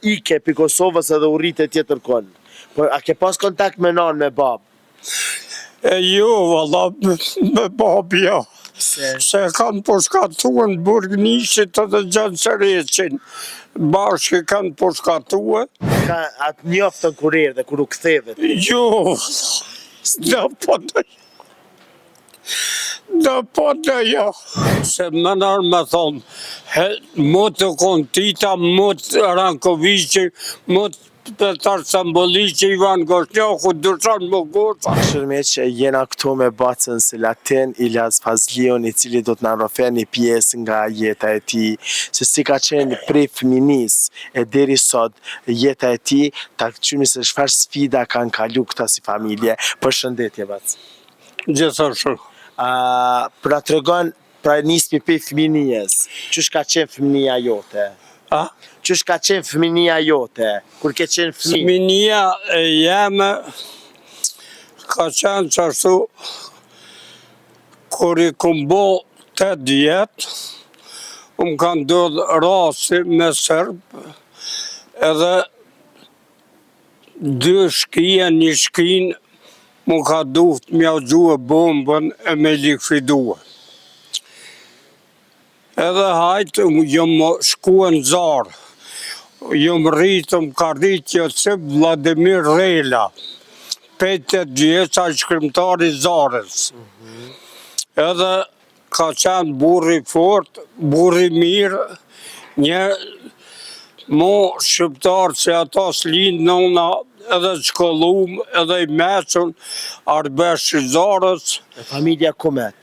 ike pi Kosovës edhe u rritë tjetër kon. Po a ke pas kontakt me nanë me babë? Jo, valla, me babë jo. Se kanë përshkatuar në Burgnishit edhe Gjansereqin. Bashkë kanë përshkatuar. Atë njoftën kur erdhe, kur u kthevet? Jo, do po të jo. Se më nërë me thonë, mu të kontita, mu të Rankovici, mu të Petar Sambolici, Ivan Goshnjaku, Dušan Mogosa. Shërme që jena këtu me bacën Selatin Ilyas Fazliun, i cili do të na rrofe një pjesë nga jeta e tij, se si ka qenë prej fëminisë e deri sot jeta e tij, ta këqymi se çfarë sfida kanë kalu këta si familje. Përshëndetje bacë. Gjithashtu. Pra tregon, pra nismi pe fëmijës, çush ka qenë fëmia jote? Çush ka qenë fëmia jote, kur ke qenë fëmijë? Fëmia e jeme ka qenë qashtu, kur i kum bo 8 vjetë, ka ndodhë rasti me Serb, edhe 2 shkija, 1 shkin, mu ka duft mja gjue bombën e me likvidua. Edhe hajtë, jom shkua në Zarë, jom rritëm, ka rritje që Vladimir Rela, 5 vjeca shkrimtari Zarës. Edhe ka qenë burri fort, burri mirë, një mo shqiptarë që ata s'linë nëna, edhe shkollum, edhe i meqën, arbesh i Zarës. Familja kumet?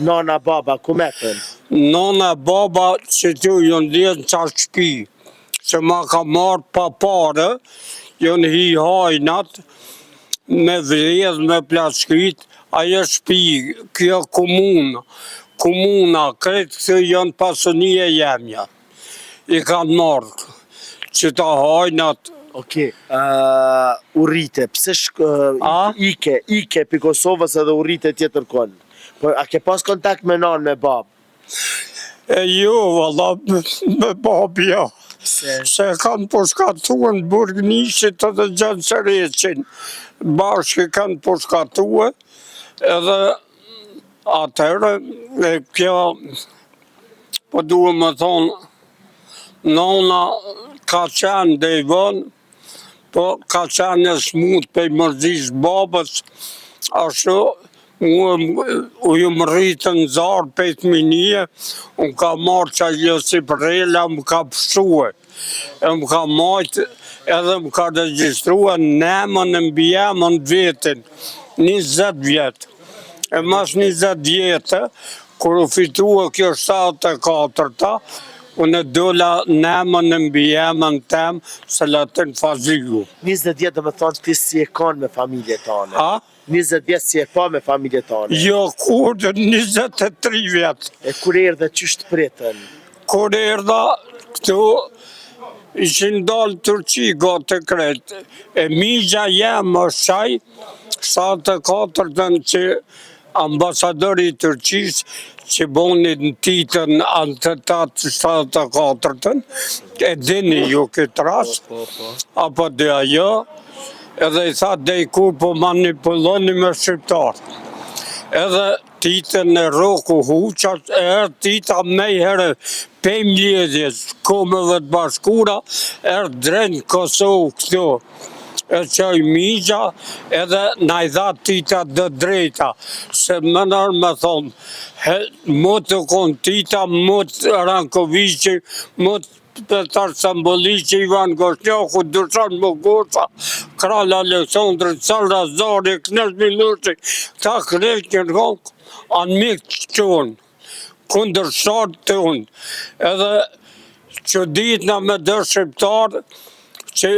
Nona, baba, kumetën? Nona, baba, që tu jënë lidhë qa shpi, që ma ka marrë pa pare, jënë hi hajnat, me vredh, me plaskit, ajo shpi, kjo komuna, kretë këtë janë pasënie jemja, i kanë marrë, që ta hajnat. Okej, u rrite, pse ike pi Kosovës edhe u rrite tjetër kon? Po a ke pas kontakt me nanë me babë? Jo, valla, me babë jo. Se kanë përshkatuar në Burgnishit edhe Gjansereqin. Bashkë kanë përshkatuar, edhe atëherë, kjo, po duhe me thonë, nona ka qenë dhe i vënë, po ka qenë e smut për i mërzis babës, ashtu, u ju më rritë në Zarë 5 minje, unë ka marrë që Josip Rela, më ka pështue, e më ka majtë, edhe më ka registrua nëmën e mbijemën vetin, 20 vjetë. E mas 20 vjetë, kur u fitua kjo 74-ta, unë dola nëmën e mbijemën tem, Selatin Fazliu. 20 vjetë dhe me thonë ti si e kanë me familje tane? 20 vjetë si e pa me familje tane? Jo, kur 23 vjetë. E kur erdhe qysh të pritën? Kur erdha këtu, ishin dalë Turqi gati kretë. E migja jemë është qaj, 74-tën që ambasadori i Turqisë, që boni në titën antetat 74-tën, e dini ju këtë rast, apo dhe ajo, edhe i tha dhe i kur po manipuloni me shqiptarë. Edhe titën e Roku Huqat, e erë tita me i herë pej mledjes, komëve të bashkura, erë drenë Kosovë këtu. E që i migja edhe na i dha tita dhe drejta, se më nërë me thonë, mu të kontita, mu të Rankovici, mu të Petar Sambolici, Ivan Goshnjaku, Dušan Mogosa, Kralj Aleksandri, Salla Zari, Knesh Miloshi, ta kretë në rongë, anë mikë që unë, kundër shartë të unë, edhe që ditëna me dërë shqiptarë, që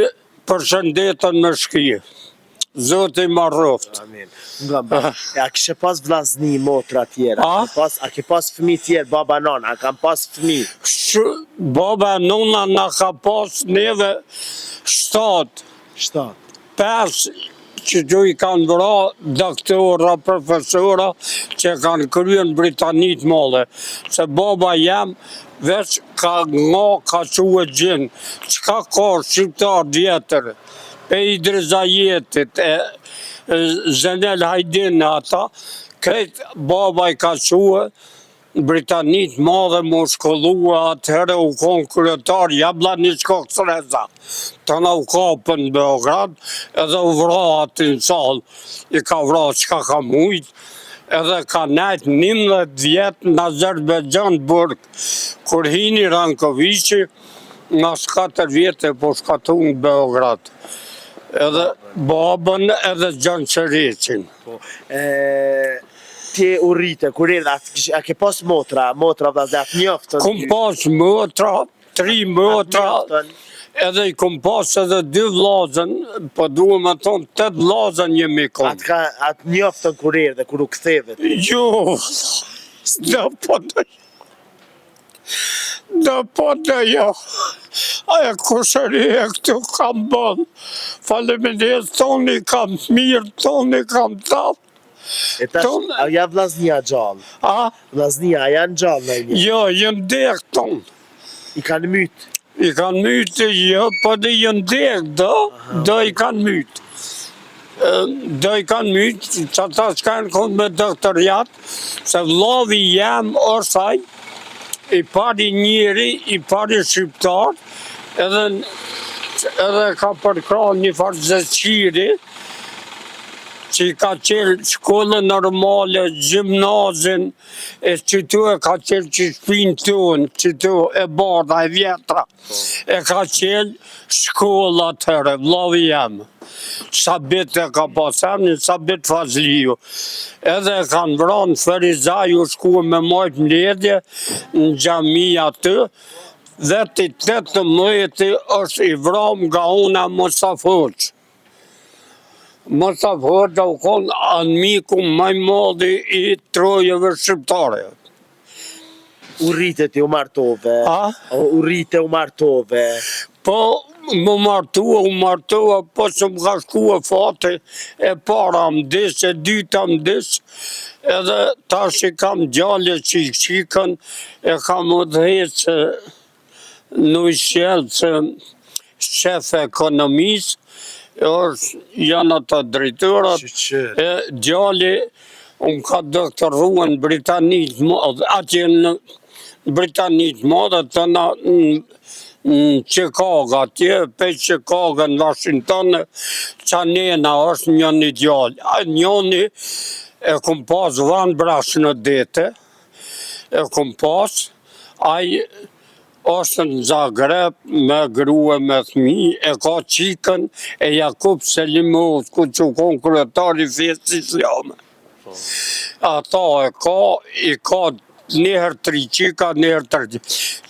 përshëndetën me shkije. Zoti ma rroft. Amin. A kishe pas vllazni motra tjera? A ke pas fëmi tjerë, baba nona, a kam pas fëmi? Baba nona na ka pas neve 7. 5 që ju i kanë vra doktora, profesora, që kanë kryen Britanit mole. Se baba jam veç ka quë gjenë, qka ka shqiptar djetër, e Idrizajetit, Zenel Hajdin ata, kretë baba i ka quë, Britanit madhe mu shkollua, atëherë u konë kryetar, Jablaniçko Sreza. Të na u kapën në Beograd, edhe u vra aty në salë. I ka vra qka ka mujt, edhe ka nejtë 11 vjetë në Azerbejxhan burg. Kur hini Rankoviqi, nga 4 vjetë e po shkatu në Beograd. Edhe babën edhe Gjanqereqin. Ti u rrite, kur erdhe, a ke pas motra vëllazë, atë njoftën? Kum pas motra, 3 motra, edhe i kum pas edhe 2 vllazën, po duhem me thonë 8 vllazën jemi kon. Atë njoftën kur erdhe, kur u kthevet? Jo, do po të jo. Aja kushëria këtu kam bon. Faleminderit, toni kam mirë, toni kam tafë. E tash, a ja vllaznia gjallë? A? Vllaznia, a janë gjallë në një? Jo, jënë dek tonë. I kanë mytë? I kanë mytë, jo, po dhe jënë dek, do i kanë mytë. Do i kanë mytë, që ata s'kanë konë me doktoriat, se vllavi jam osaj, i pari njëri, i pari shqiptar, edhe ka përkra një farë zëqiri, që i ka qelë shkollën normale, gjimnazin, e që tu e ka qelë që shpinë tonë, që tu e bardha, e vjetra, e ka qelë shkollë atëre, vllavi jam. Sabit e ka pasem, Sabit Fazliu. Edhe e kanë vranë Ferizaju, shku me majtë mledje, në gjami atë, veti 18 është i vram nga una Mosafoq. Mosafoq u konë anmiku maj madhi i trojeve shqiptare. U rritet u martove? A? U rrite u martove? Po, u martua, po që më ka shkua fati, e para më dis, e dyta më dis, edhe tash i kam gjalle që i qikën, e kam u dhejtë në i shjelë që shef ekonomisë, janë ato drejtorat, e gjalli, unë ka doktoruar në Britanitë madhe, atje në Britanitë madhe, të na në Chicago, atje, pe Chicago në Washington, që nena është njëni gjalli. A njëni e kum pas vanë brash në dete, e kum pas, aj është në Zagreb me grue me thmi, e ka qikën e Jakub Selimović, ku që konë kryetari fesë islame. Ata i ka njëherë 3 qika, njëherë 3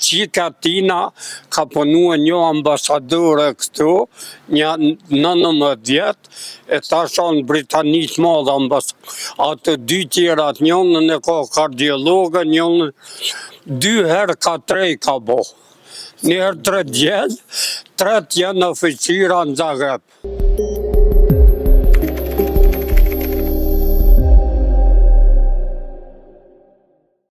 qika tina ka punua një ambasadore këtu, një 19 vjetë, e ta shonë Britanisë madhe ambasadore. Atë 2 tjerat, njënën e ka kardiologë, njënën 2 herë ka 3 ka bo. Njëherë 3 gjellë, 3 janë oficira në Zagreb.